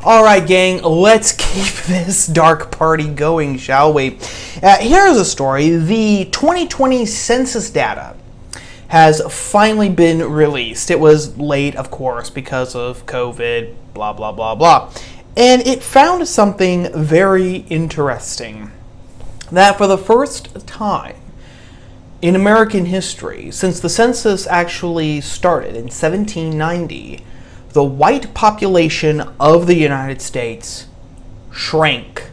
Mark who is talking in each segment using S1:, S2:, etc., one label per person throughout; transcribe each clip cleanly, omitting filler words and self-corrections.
S1: Alright gang, let's keep this dark party going, shall we? Here's a story. The 2020 census data has finally been released. It was late, of course, because of COVID, blah, blah, blah, blah. And it found something very interesting. That for the first time in American history, since the census actually started in 1790, the white population of the United States shrank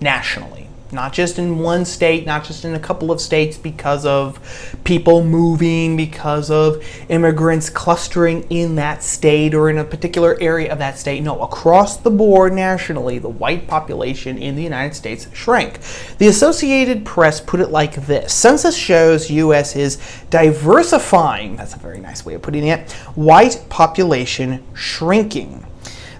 S1: nationally. Not just in one state, not just in a couple of states because of people moving, because of immigrants clustering in that state or in a particular area of that state. No, across the board nationally, the white population in the United States shrank. The Associated Press put it like this: Census shows U.S. is diversifying, that's a very nice way of putting it, white population shrinking.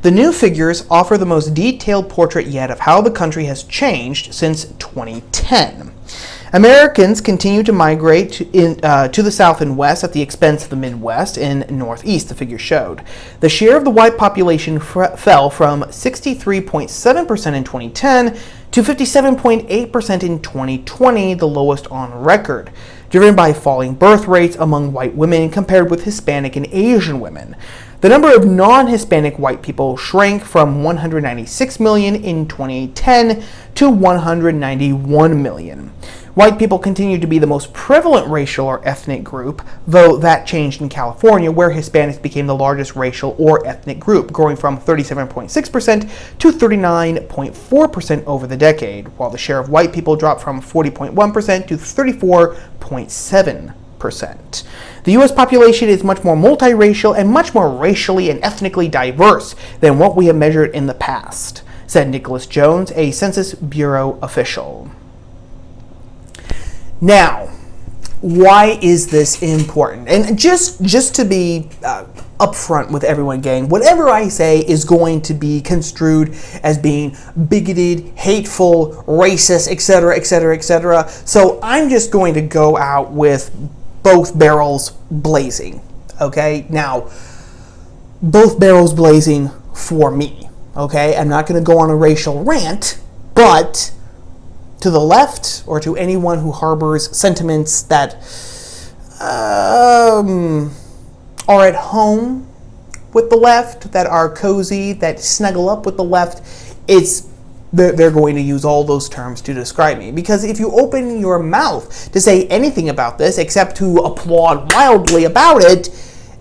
S1: The new figures offer the most detailed portrait yet of how the country has changed since 2010. Americans continue to migrate to the South and West at the expense of the Midwest and Northeast, the figure showed. The share of the white population fell from 63.7% in 2010 to 57.8% in 2020, the lowest on record, driven by falling birth rates among white women compared with Hispanic and Asian women. The number of non-Hispanic white people shrank from 196 million in 2010 to 191 million. White people continue to be the most prevalent racial or ethnic group, though that changed in California, where Hispanics became the largest racial or ethnic group, growing from 37.6% to 39.4% over the decade, while the share of white people dropped from 40.1% to 34.7%. The U.S. population is much more multiracial and much more racially and ethnically diverse than what we have measured in the past, said Nicholas Jones, a Census Bureau official. Now, why is this important? And just to be upfront with everyone, gang, whatever I say is going to be construed as being bigoted, hateful, racist, etc., etc., etc. So I'm just going to go out with both barrels blazing, okay? Now, both barrels blazing for me, okay? I'm not going to go on a racial rant, but to the left or to anyone who harbors sentiments that are at home with the left, that are cozy, that snuggle up with the left, they're going to use all those terms to describe me. Because if you open your mouth to say anything about this except to applaud wildly about it,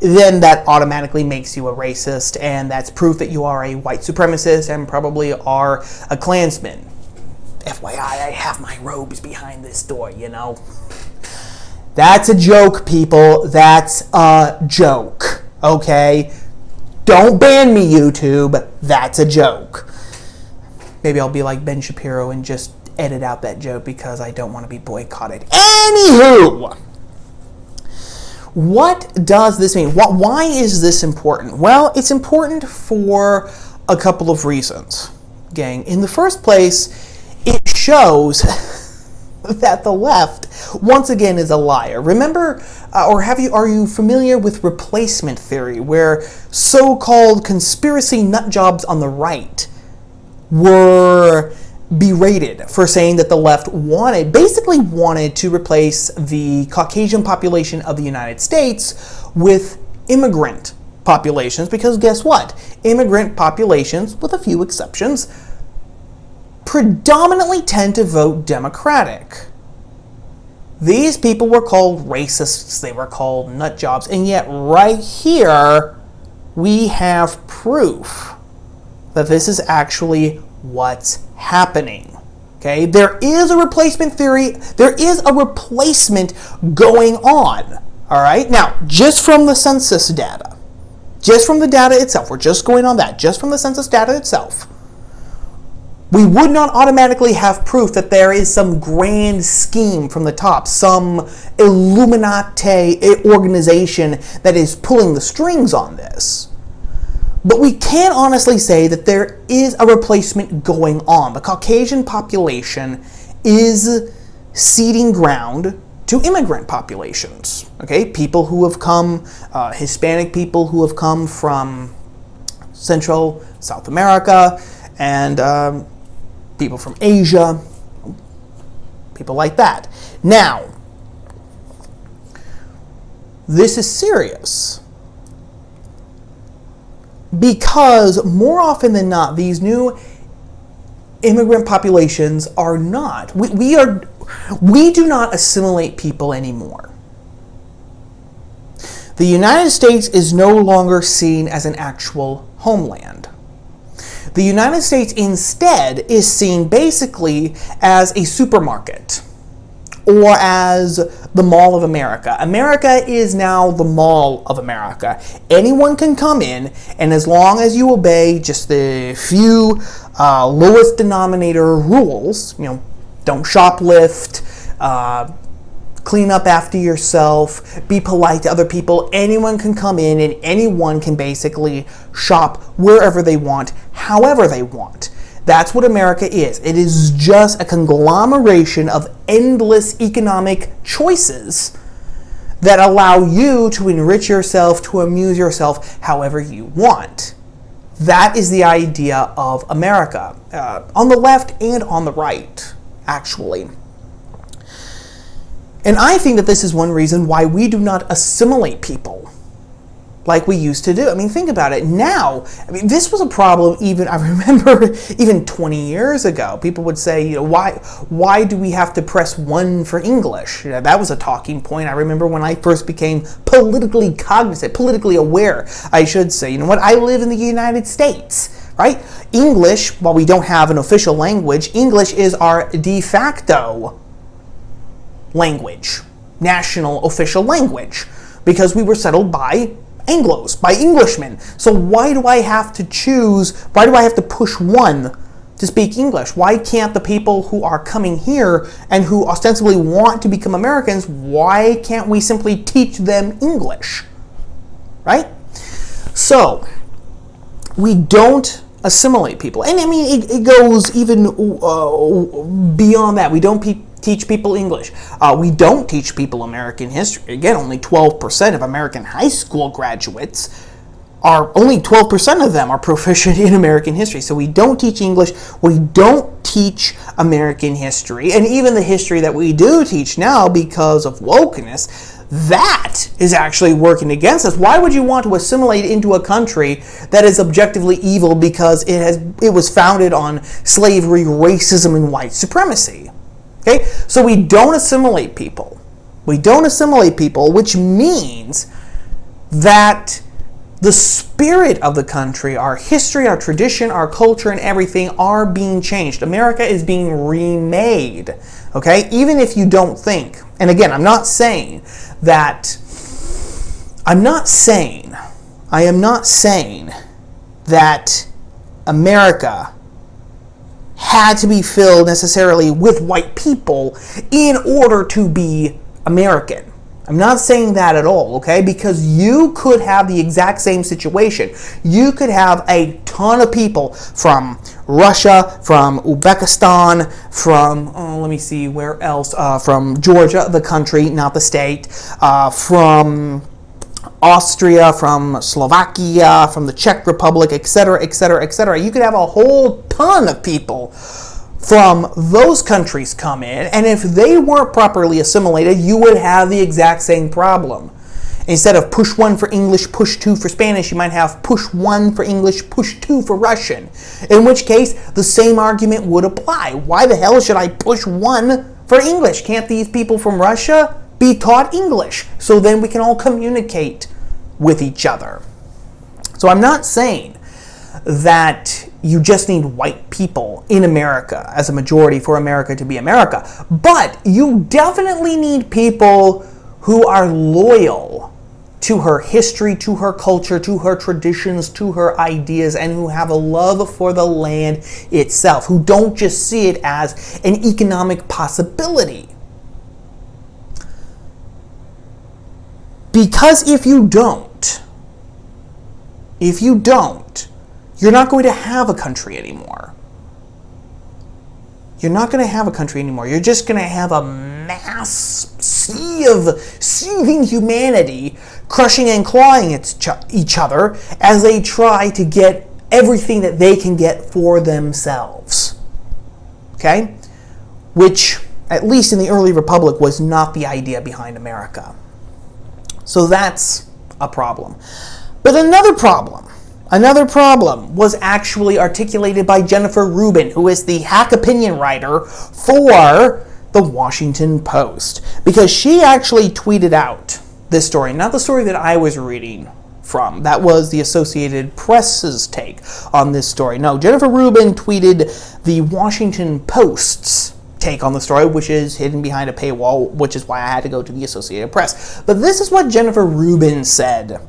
S1: then that automatically makes you a racist, and that's proof that you are a white supremacist and probably are a Klansman. FYI, I have my robes behind this door, you know. That's a joke, people. That's a joke, okay? Don't ban me, YouTube. That's a joke. Maybe I'll be like Ben Shapiro and just edit out that joke because I don't want to be boycotted. Anywho, what does this mean? Why is this important? Well, it's important for a couple of reasons, gang. In the first place, it shows that the left, once again, is a liar. Remember, are you familiar with replacement theory, where so-called conspiracy nutjobs on the right were berated for saying that the left basically wanted to replace the Caucasian population of the United States with immigrant populations, because guess what? Immigrant populations, with a few exceptions, predominantly tend to vote Democratic. These people were called racists, they were called nutjobs, and yet right here we have proof that this is actually what's happening. Okay, there is a replacement theory, there is a replacement going on. All right, now just from the census data, just from the data itself, we're just going on that, just from the census data itself, we would not automatically have proof that there is some grand scheme from the top, some Illuminati organization that is pulling the strings on this. But we can honestly say that there is a replacement going on. The Caucasian population is ceding ground to immigrant populations. Okay, people who have come, Hispanic people who have come from Central, South America, and people from Asia, people like that. Now, this is serious because more often than not, these new immigrant populations are not. We do not assimilate people anymore. The United States is no longer seen as an actual homeland. The United States instead is seen basically as a supermarket or as the Mall of America. America is now the Mall of America. Anyone can come in, and as long as you obey just the few lowest denominator rules, don't shoplift, clean up after yourself, be polite to other people, anyone can come in and anyone can basically shop wherever they want, however they want. That's what America is. It is just a conglomeration of endless economic choices that allow you to enrich yourself, to amuse yourself however you want. That is the idea of America, on the left and on the right, actually. And I think that this is one reason why we do not assimilate people like we used to do. I mean, think about it. Now, this was a problem I remember even 20 years ago. People would say, why do we have to press 1 for English? That was a talking point. I remember when I first became politically cognizant, politically aware, I should say. I live in the United States, right? English, while we don't have an official language, English is our de facto language, national official language, because we were settled by Anglos, by Englishmen. So why do I have to push 1 to speak English? Why can't the people who are coming here and who ostensibly want to become Americans, why can't we simply teach them English? Right? So, we don't assimilate people. And I mean, it goes even beyond that. We don't teach people English. We don't teach people American history. Again, only 12% of American high school graduates only 12% of them are proficient in American history. So we don't teach English. We don't teach American history. And even the history that we do teach now, because of wokeness, that is actually working against us. Why would you want to assimilate into a country that is objectively evil because it was founded on slavery, racism, and white supremacy? Okay, so we don't assimilate people. We don't assimilate people, which means that the spirit of the country, our history, our tradition, our culture, and everything are being changed. America is being remade. Okay, even if you don't think, and again, I am not saying that America had to be filled necessarily with white people in order to be American. I'm not saying that at all, okay? Because you could have the exact same situation. You could have a ton of people from Russia, from Uzbekistan, from, let me see, where else? From Georgia, the country, not the state, from Austria, from Slovakia, from the Czech Republic, etc., etc., etc. You could have a whole ton of people from those countries come in, and if they weren't properly assimilated, you would have the exact same problem. Instead of push 1 for English, push 2 for Spanish, you might have push 1 for English, push 2 for Russian. In which case, the same argument would apply. Why the hell should I push 1 for English? Can't these people from Russia be taught English? So then we can all communicate with each other. So I'm not saying that you just need white people in America as a majority for America to be America. But you definitely need people who are loyal to her history, to her culture, to her traditions, to her ideas, and who have a love for the land itself, who don't just see it as an economic possibility. Because if you don't, you're not going to have a country anymore. You're not going to have a country anymore. You're just going to have a mass sea of seething humanity crushing and clawing each other as they try to get everything that they can get for themselves. Okay? Which, at least in the early republic, was not the idea behind America. So that's a problem. But another problem was actually articulated by Jennifer Rubin, who is the hack opinion writer for the Washington Post, because she actually tweeted out this story, not the story that I was reading from. That was the Associated Press's take on this story. No, Jennifer Rubin tweeted the Washington Post's take on the story, which is hidden behind a paywall, which is why I had to go to the Associated Press. But this is what Jennifer Rubin said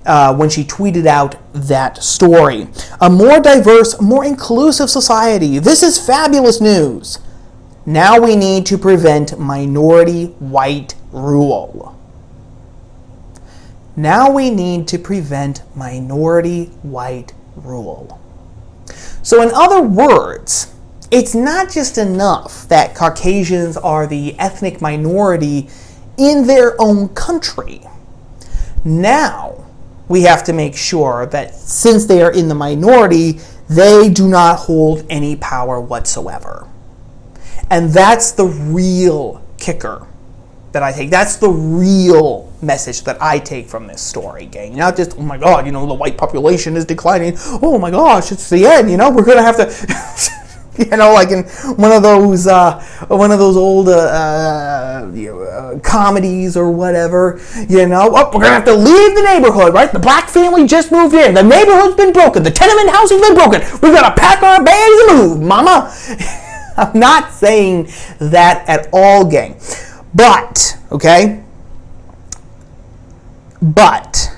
S1: when she tweeted out that story. A more diverse, more inclusive society. This is fabulous news. Now we need to prevent minority white rule. Now we need to prevent minority white rule. So in other words, it's not just enough that Caucasians are the ethnic minority in their own country. Now we have to make sure that since they are in the minority, they do not hold any power whatsoever. And that's the real kicker that I take. That's the real message that I take from this story, gang. Not just, oh my God, the white population is declining. Oh my gosh, it's the end. We're going to have to, like in one of those old comedies or whatever, we're going to have to leave the neighborhood, right? The black family just moved in. The neighborhood's been broken. The tenement house has been broken. We've got to pack our bags and move, mama. I'm not saying that at all, gang. But, okay? But,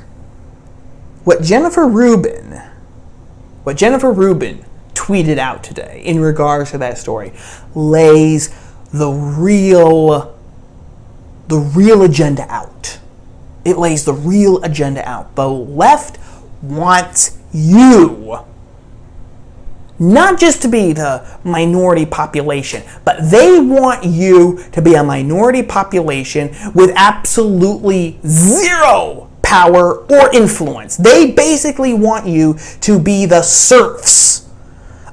S1: what Jennifer Rubin tweeted out today in regards to that story lays the real agenda out. It lays the real agenda out. The left wants you not just to be the minority population, but they want you to be a minority population with absolutely zero power or influence. They basically want you to be the serfs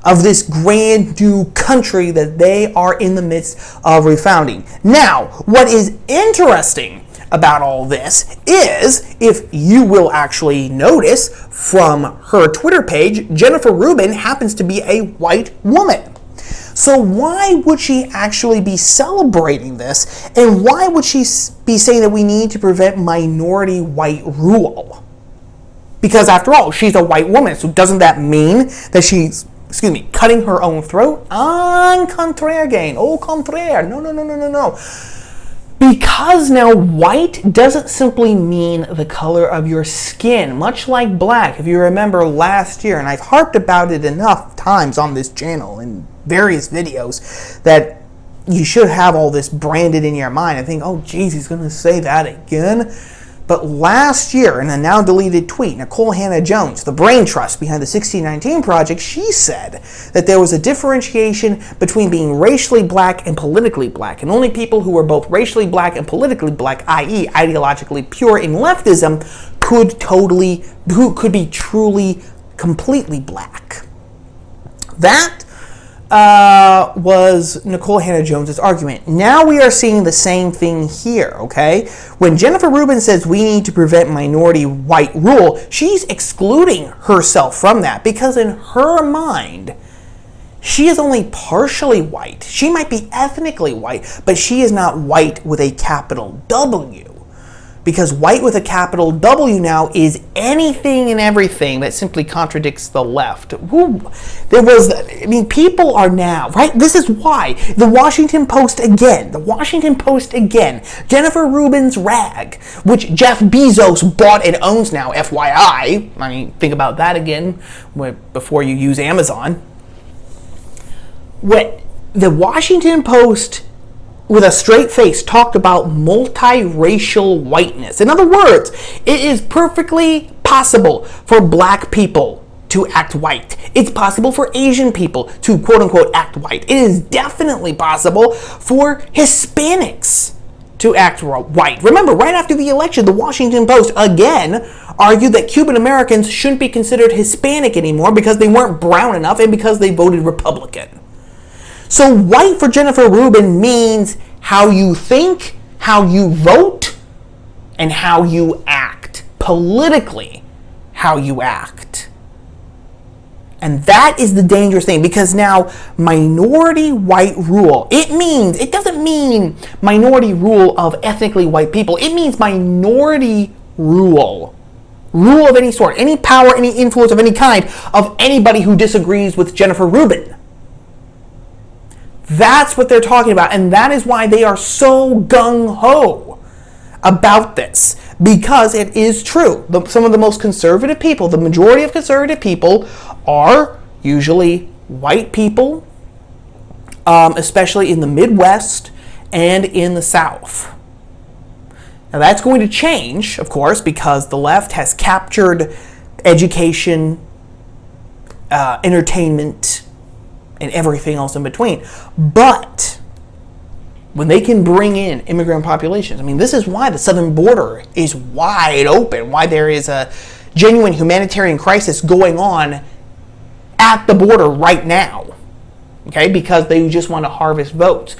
S1: of this grand new country that they are in the midst of refounding. Now, what is interesting about all this is, if you will actually notice from her Twitter page, Jennifer Rubin happens to be a white woman. So why would she actually be celebrating this? And why would she be saying that we need to prevent minority white rule? Because after all, she's a white woman. So doesn't that mean that she's, cutting her own throat? En contraire, gang. Au contraire. No. Because now white doesn't simply mean the color of your skin, much like black. If you remember last year, and I've harped about it enough times on this channel in various videos, that you should have all this branded in your mind and think, oh geez, he's going to say that again. But last year, in a now deleted tweet, Nicole Hannah-Jones, the brain trust behind the 1619 Project, she said that there was a differentiation between being racially black and politically black, and only people who were both racially black and politically black, i.e. ideologically pure in leftism, could be truly, completely black. That was Nicole Hannah-Jones' argument. Now we are seeing the same thing here, okay? When Jennifer Rubin says we need to prevent minority white rule, she's excluding herself from that, because in her mind, she is only partially white. She might be ethnically white, but she is not white with a capital W. Because white with a capital W now is anything and everything that simply contradicts the left. People are now, right? This is why. The Washington Post again. Jennifer Rubin's rag, which Jeff Bezos bought and owns now, FYI. Think about that again before you use Amazon. What the Washington Post, with a straight face, talked about multiracial whiteness. In other words, it is perfectly possible for black people to act white. It's possible for Asian people to quote unquote act white. It is definitely possible for Hispanics to act white. Remember, right after the election, the Washington Post again argued that Cuban Americans shouldn't be considered Hispanic anymore because they weren't brown enough and because they voted Republican. So white for Jennifer Rubin means how you think, how you vote, and how you act. Politically, how you act. And that is the dangerous thing, because now minority white rule, it doesn't mean minority rule of ethnically white people. It means minority rule. Rule of any sort, any power, any influence of any kind, of anybody who disagrees with Jennifer Rubin. That's what they're talking about, and that is why they are so gung-ho about this, because it is true. Some of the most conservative people, the majority of conservative people, are usually white people, especially in the Midwest and in the South. Now that's going to change, of course, because the left has captured education, entertainment, and everything else in between. But when they can bring in immigrant populations, I mean, this is why the southern border is wide open, why there is a genuine humanitarian crisis going on at the border right now, okay, because they just want to harvest votes.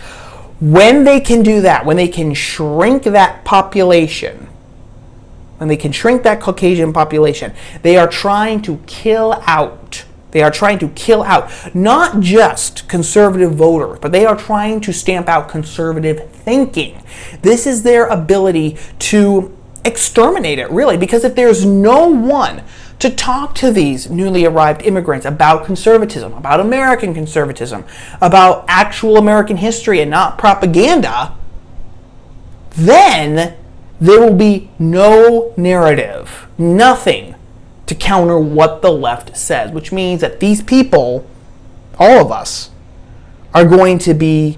S1: When they can do that, when they can shrink that population, when they can shrink that Caucasian population, they are trying to kill out. They are trying to kill out not just conservative voters, but they are trying to stamp out conservative thinking. This is their ability to exterminate it, really, because if there's no one to talk to these newly arrived immigrants about conservatism, about American conservatism, about actual American history and not propaganda, then there will be no narrative, nothing to counter what the left says, which means that these people, all of us, are going to be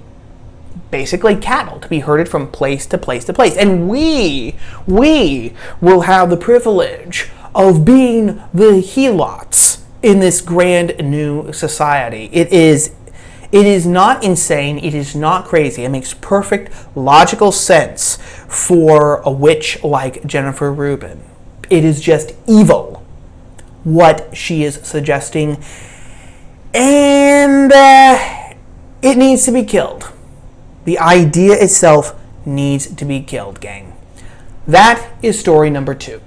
S1: basically cattle, to be herded from place to place to place. And we will have the privilege of being the helots in this grand new society. It is not insane. It is not crazy. It makes perfect logical sense for a witch like Jennifer Rubin. It is just evil what she is suggesting, and it needs to be killed. The idea itself needs to be killed, gang. That is story number 2.